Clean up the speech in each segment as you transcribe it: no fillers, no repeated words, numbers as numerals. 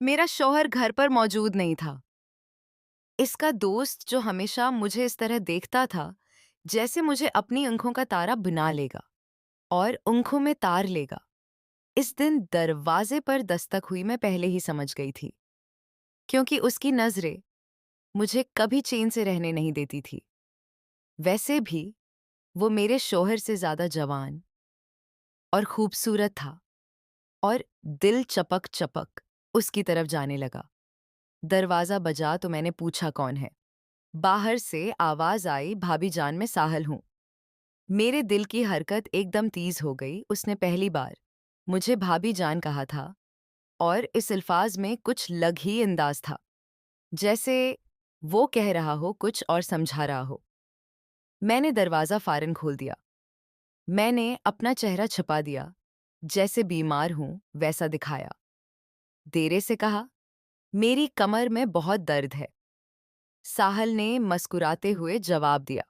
मेरा शौहर घर पर मौजूद नहीं था। इसका दोस्त जो हमेशा मुझे इस तरह देखता था, जैसे मुझे अपनी आँखों का तारा बना लेगा और आँखों में तार लेगा। इस दिन दरवाजे पर दस्तक हुई मैं पहले ही समझ गई थी, क्योंकि उसकी नज़रें मुझे कभी चैन से रहने नहीं देती थी। वैसे भी वो मेरे शौहर से ज़्यादा जवान और खूबसूरत था और दिल चपक-चपक उसकी तरफ जाने लगा। दरवाज़ा बजा तो मैंने पूछा कौन है? बाहर से आवाज़ आई, भाभी जान मैं साहल हूँ। मेरे दिल की हरकत एकदम तेज़ हो गई। उसने पहली बार मुझे भाभी जान कहा था और इस अल्फाज़ में कुछ अलग ही अंदाज़ था, जैसे वो कह रहा हो कुछ और समझा रहा हो। मैंने दरवाज़ा फ़ौरन खोल दिया। मैंने अपना चेहरा छिपा दिया, जैसे बीमार हूँ वैसा दिखाया। देरे से कहा, मेरी कमर में बहुत दर्द है। साहल ने मुस्कुराते हुए जवाब दिया,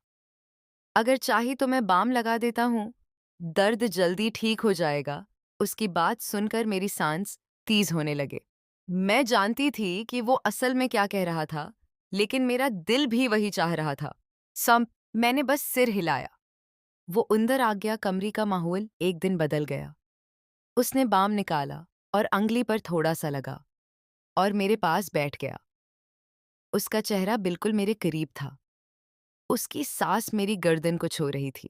अगर चाही तो मैं बाम लगा देता हूँ, दर्द जल्दी ठीक हो जाएगा। उसकी बात सुनकर मेरी सांस तेज होने लगे। मैं जानती थी कि वो असल में क्या कह रहा था, लेकिन मेरा दिल भी वही चाह रहा था। सम मैंने बस सिर हिलाया। वो अंदर आ गया। कमरे का माहौल एक दिन बदल गया। उसने बाम निकाला और अंगली पर थोड़ा सा लगा और मेरे पास बैठ गया। उसका चेहरा बिल्कुल मेरे करीब था। उसकी सांस मेरी गर्दन को छू रही थी।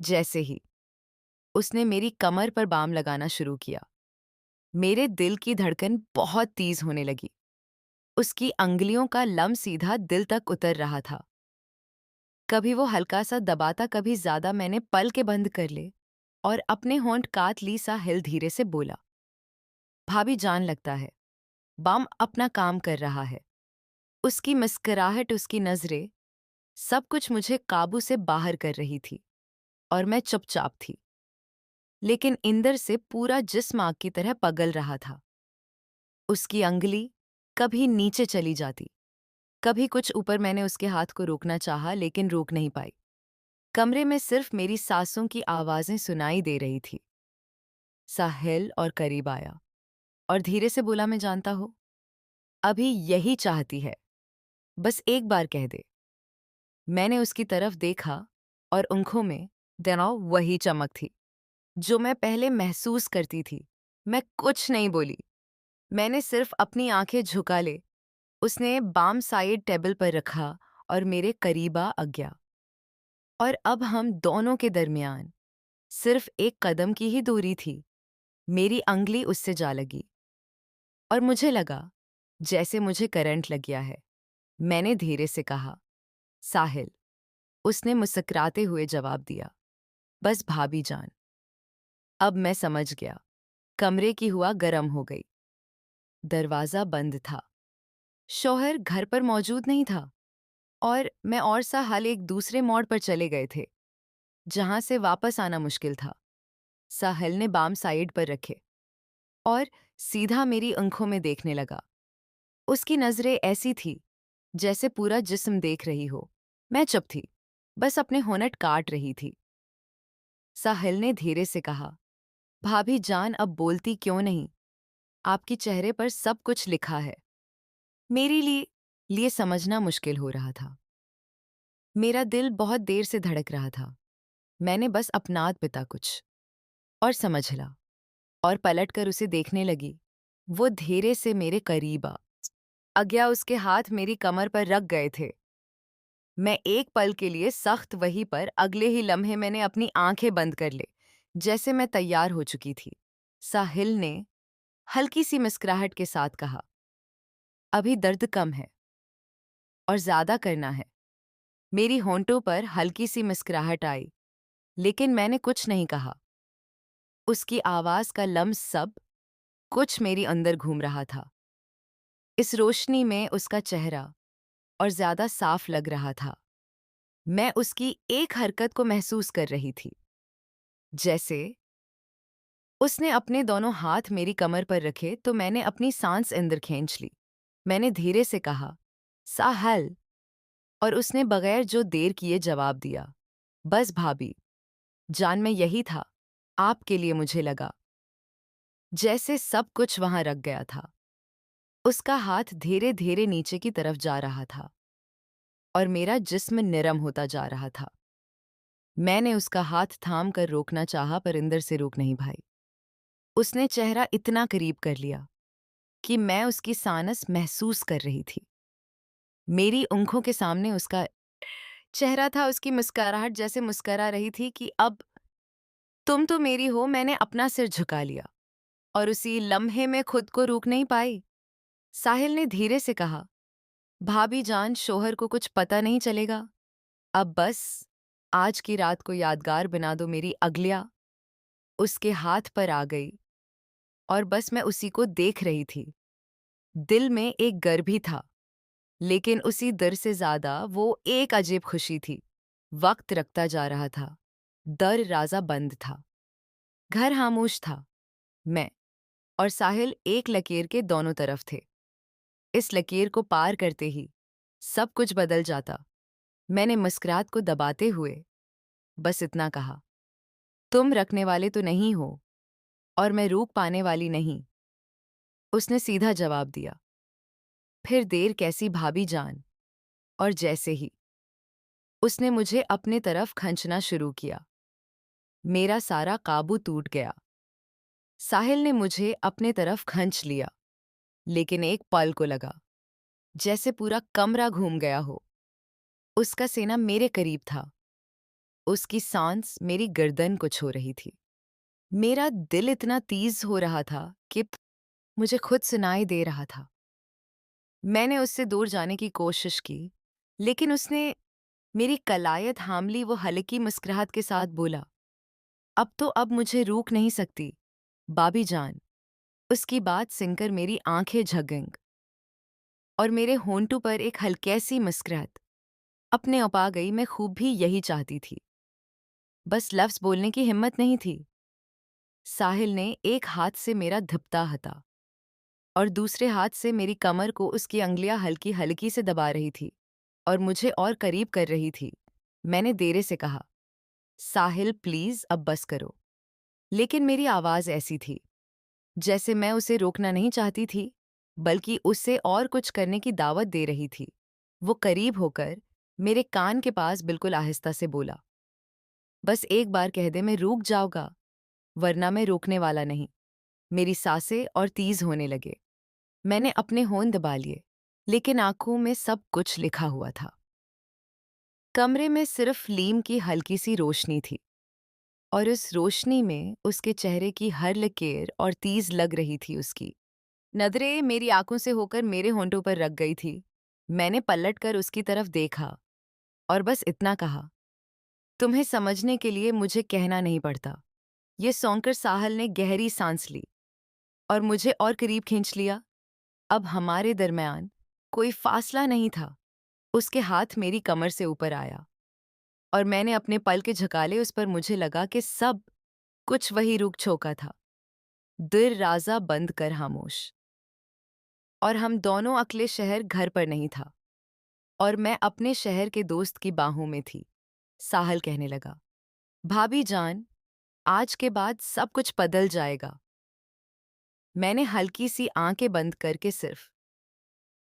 जैसे ही उसने मेरी कमर पर बाम लगाना शुरू किया, मेरे दिल की धड़कन बहुत तेज होने लगी। उसकी अंगुलियों का लम सीधा दिल तक उतर रहा था। कभी वो हल्का सा दबाता, कभी ज्यादा। मैंने पल के बंद कर ले और अपने होंठ काट ली। साहिल धीरे से बोला, भाभी जान लगता है बाम अपना काम कर रहा है। उसकी मुस्कुराहट, उसकी नजरें, सब कुछ मुझे काबू से बाहर कर रही थी और मैं चुपचाप थी, लेकिन अंदर से पूरा जिस्म आग की तरह पगल रहा था। उसकी अंगुली कभी नीचे चली जाती, कभी कुछ ऊपर। मैंने उसके हाथ को रोकना चाहा, लेकिन रोक नहीं पाई। कमरे में सिर्फ मेरी सांसों की आवाजें सुनाई दे रही थी। साहिल और करीब आया और धीरे से बोला, मैं जानता हूं, अभी यही चाहती है, बस एक बार कह दे। मैंने उसकी तरफ देखा और आंखों में तनाव वही चमक थी जो मैं पहले महसूस करती थी। मैं कुछ नहीं बोली, मैंने सिर्फ अपनी आंखें झुका ले। उसने बाम साइड टेबल पर रखा और मेरे करीब आ गया। और अब हम दोनों के दरमियान सिर्फ एक कदम की ही दूरी थी। मेरी अंगुली उससे जा लगी और मुझे लगा जैसे मुझे करंट लग गया है। मैंने धीरे से कहा, साहिल। उसने मुस्कुराते हुए जवाब दिया, बस भाभी जान। अब मैं समझ गया। कमरे की हवा गर्म हो गई। दरवाज़ा बंद था। शौहर घर पर मौजूद नहीं था और मैं और साहल एक दूसरे मोड़ पर चले गए थे, जहां से वापस आना मुश्किल था। साहिल ने बाम साइड पर रखे और सीधा मेरी आंखों में देखने लगा। उसकी नजरें ऐसी थी जैसे पूरा जिस्म देख रही हो। मैं चुप थी, बस अपने होंठ काट रही थी। साहिल ने धीरे से कहा, भाभी जान अब बोलती क्यों नहीं? आपके चेहरे पर सब कुछ लिखा है। मेरे लिए समझना मुश्किल हो रहा था। मेरा दिल बहुत देर से धड़क रहा था। मैंने बस अपनात पिता कुछ और समझ ला और पलट कर उसे देखने लगी। वो धीरे से मेरे करीब आ गया। उसके हाथ मेरी कमर पर रख गए थे। मैं एक पल के लिए सख्त वहीं पर, अगले ही लम्हे मैंने अपनी आंखें बंद कर ले, जैसे मैं तैयार हो चुकी थी। साहिल ने हल्की सी मुस्कुराहट के साथ कहा, अभी दर्द कम है और ज्यादा करना है। मेरी होंठों पर हल्की सी मुस्कुराहट आई, लेकिन मैंने कुछ नहीं कहा। उसकी आवाज का लम्स सब कुछ मेरी अंदर घूम रहा था। इस रोशनी में उसका चेहरा और ज्यादा साफ लग रहा था। मैं उसकी एक हरकत को महसूस कर रही थी, जैसे उसने अपने दोनों हाथ मेरी कमर पर रखे तो मैंने अपनी सांस अंदर खींच ली। मैंने धीरे से कहा, साहल। और उसने बगैर जो देर किए जवाब दिया, बस भाभी जान में यही था आपके लिए। मुझे लगा जैसे सब कुछ वहां रख गया था। उसका हाथ धीरे धीरे नीचे की तरफ जा रहा था और मेरा जिस्म नरम होता जा रहा था। मैंने उसका हाथ थाम कर रोकना चाहा पर इंदर से रोक नहीं पाई। उसने चेहरा इतना करीब कर लिया कि मैं उसकी सानस महसूस कर रही थी। मेरी आंखों के सामने उसका चेहरा था, उसकी मुस्कुराहट जैसे मुस्कुरा रही थी कि अब तुम तो मेरी हो। मैंने अपना सिर झुका लिया और उसी लम्हे में खुद को रोक नहीं पाई। साहिल ने धीरे से कहा, भाभी जान, शोहर को कुछ पता नहीं चलेगा। अब बस आज की रात को यादगार बना दो। मेरी अगलिया उसके हाथ पर आ गई और बस मैं उसी को देख रही थी। दिल में एक गर भी था, लेकिन उसी डर से ज्यादा वो एक अजीब खुशी थी। वक्त रखता जा रहा था। दर राजा बंद था। घर खामोश था। मैं और साहिल एक लकीर के दोनों तरफ थे। इस लकीर को पार करते ही सब कुछ बदल जाता। मैंने मुस्कुराहट को दबाते हुए बस इतना कहा, तुम रखने वाले तो नहीं हो और मैं रोक पाने वाली नहीं। उसने सीधा जवाब दिया, फिर देर कैसी भाभी जान। और जैसे ही उसने मुझे अपने तरफ खींचना शुरू किया, मेरा सारा काबू टूट गया। साहिल ने मुझे अपने तरफ खींच लिया, लेकिन एक पल को लगा जैसे पूरा कमरा घूम गया हो। उसका सीना मेरे करीब था। उसकी सांस मेरी गर्दन को छू रही थी। मेरा दिल इतना तेज हो रहा था कि मुझे खुद सुनाई दे रहा था। मैंने उससे दूर जाने की कोशिश की, लेकिन उसने मेरी कलायत थाम ली। वो हल्की मुस्कुराहट के साथ बोला, अब मुझे रोक नहीं सकती भाभी जान। उसकी बात सुनकर मेरी आंखें झक गईं और मेरे होंठों पर एक हल्की सी मुस्कुराहट अपने आप आ गई। मैं खूब भी यही चाहती थी, बस लफ्ज़ बोलने की हिम्मत नहीं थी। साहिल ने एक हाथ से मेरा धिपता हटा और दूसरे हाथ से मेरी कमर को उसकी अंगुलियां हल्की हल्की से दबा रही थी और मुझे और करीब कर रही थी। मैंने देर से कहा, साहिल प्लीज अब बस करो। लेकिन मेरी आवाज़ ऐसी थी जैसे मैं उसे रोकना नहीं चाहती थी, बल्कि उससे और कुछ करने की दावत दे रही थी। वो करीब होकर मेरे कान के पास बिल्कुल आहिस्ता से बोला, बस एक बार कह दे, मैं रुक जाऊंगा, वरना मैं रोकने वाला नहीं। मेरी सांसें और तेज होने लगे। मैंने अपने होंठ दबा लिए, लेकिन आंखों में सब कुछ लिखा हुआ था। कमरे में सिर्फ लीम की हल्की सी रोशनी थी और उस रोशनी में उसके चेहरे की हर लकीर और तेज लग रही थी। उसकी नजरें मेरी आंखों से होकर मेरे होंठों पर रख गई थी। मैंने पलटकर उसकी तरफ देखा और बस इतना कहा, तुम्हें समझने के लिए मुझे कहना नहीं पड़ता। ये सुनकर साहिल ने गहरी सांस ली और मुझे और करीब खींच लिया। अब हमारे दरमियान कोई फासला नहीं था। उसके हाथ मेरी कमर से ऊपर आया और मैंने अपने पल के झकाले उस पर। मुझे लगा कि सब कुछ वही रुक चुका था। दिल राजा बंद कर खामोश, और हम दोनों अकेले। शहर घर पर नहीं था और मैं अपने शहर के दोस्त की बाहों में थी। साहिल कहने लगा, भाभी जान, आज के बाद सब कुछ बदल जाएगा। मैंने हल्की सी आंखें बंद करके सिर्फ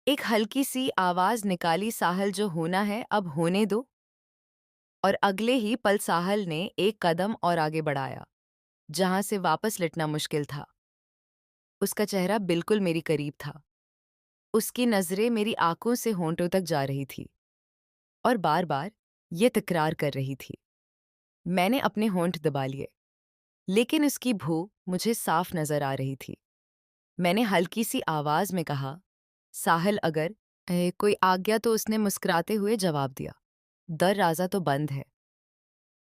एक हल्की सी आवाज निकाली, साहिल जो होना है अब होने दो। और अगले ही पल साहिल ने एक कदम और आगे बढ़ाया, जहां से वापस लटना मुश्किल था। उसका चेहरा बिल्कुल मेरी करीब था। उसकी नजरें मेरी आंखों से होंठों तक जा रही थी और बार बार ये तकरार कर रही थी। मैंने अपने होंठ दबा लिए, लेकिन उसकी भूख मुझे साफ नजर आ रही थी। मैंने हल्की सी आवाज में कहा, साहिल अगर कोई आज्ञा तो। उसने मुस्कुराते हुए जवाब दिया, दरवाजा तो बंद है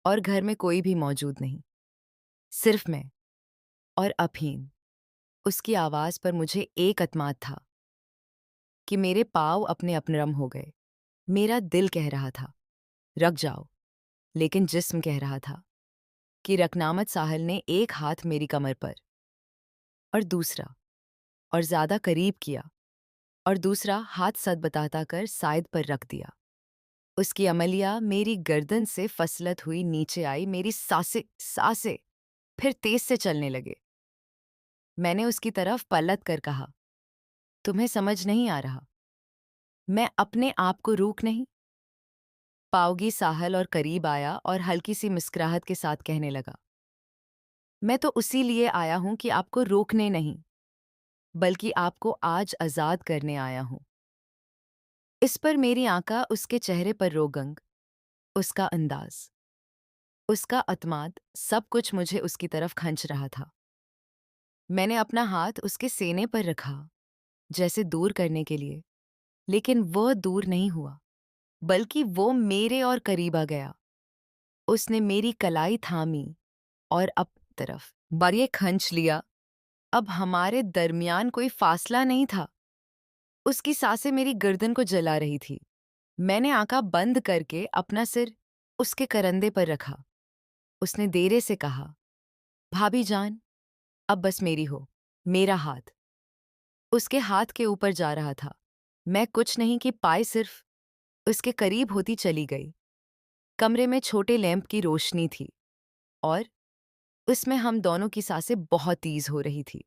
और घर में कोई भी मौजूद नहीं, सिर्फ मैं और अफीम। उसकी आवाज पर मुझे एक अतमाद था कि मेरे पाँव अपने आप नरम हो गए। मेरा दिल कह रहा था रख जाओ, लेकिन जिस्म कह रहा था कि रकनामत। साहिल ने एक हाथ मेरी कमर पर और दूसरा और ज्यादा करीब किया और दूसरा हाथ सद बताता कर साइद पर रख दिया। उसकी अमलिया मेरी गर्दन से फसलत हुई नीचे आई। मेरी सांसें सांसें फिर तेज से चलने लगे। मैंने उसकी तरफ पलट कर कहा, तुम्हें समझ नहीं आ रहा। मैं अपने आप को रोक नहीं पाओगी। साहल और करीब आया और हल्की सी मुस्कुराहट के साथ कहने लगा, मैं तो उसी लिए आया हूं कि आपको रोकने नहीं, बल्कि आपको आज आजाद करने आया हूं। इस पर मेरी आंखा उसके चेहरे पर रोगंग, उसका अंदाज, उसका अतमाद, सब कुछ मुझे उसकी तरफ खींच रहा था। मैंने अपना हाथ उसके सीने पर रखा, जैसे दूर करने के लिए, लेकिन वह दूर नहीं हुआ, बल्कि वो मेरे और करीब आ गया। उसने मेरी कलाई थामी और अपनी तरफ बारीक खींच लिया। अब हमारे दरमियान कोई फासला नहीं था। उसकी सांसें मेरी गर्दन को जला रही थी। मैंने आंखें बंद करके अपना सिर उसके करंदे पर रखा। उसने धीरे से कहा, भाभी जान, अब बस मेरी हो। मेरा हाथ उसके हाथ के ऊपर जा रहा था। मैं कुछ नहीं कि पाए सिर्फ उसके करीब होती चली गई। कमरे में छोटे लैंप की रोशनी थी और उसमें हम दोनों की सांसें बहुत तेज हो रही थी।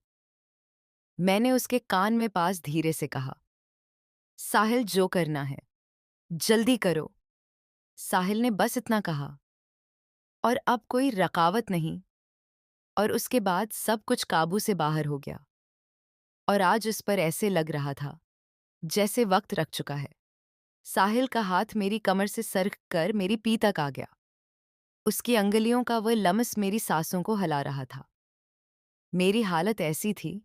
मैंने उसके कान में पास धीरे से कहा, साहिल जो करना है जल्दी करो। साहिल ने बस इतना कहा और अब कोई रकावत नहीं, और उसके बाद सब कुछ काबू से बाहर हो गया। और आज उस पर ऐसे लग रहा था जैसे वक्त रख चुका है। साहिल का हाथ मेरी कमर से सरक कर मेरी पीठ तक आ गया। उसकी अंगुलियों का वह लम्स मेरी सांसों को हिला रहा था। मेरी हालत ऐसी थी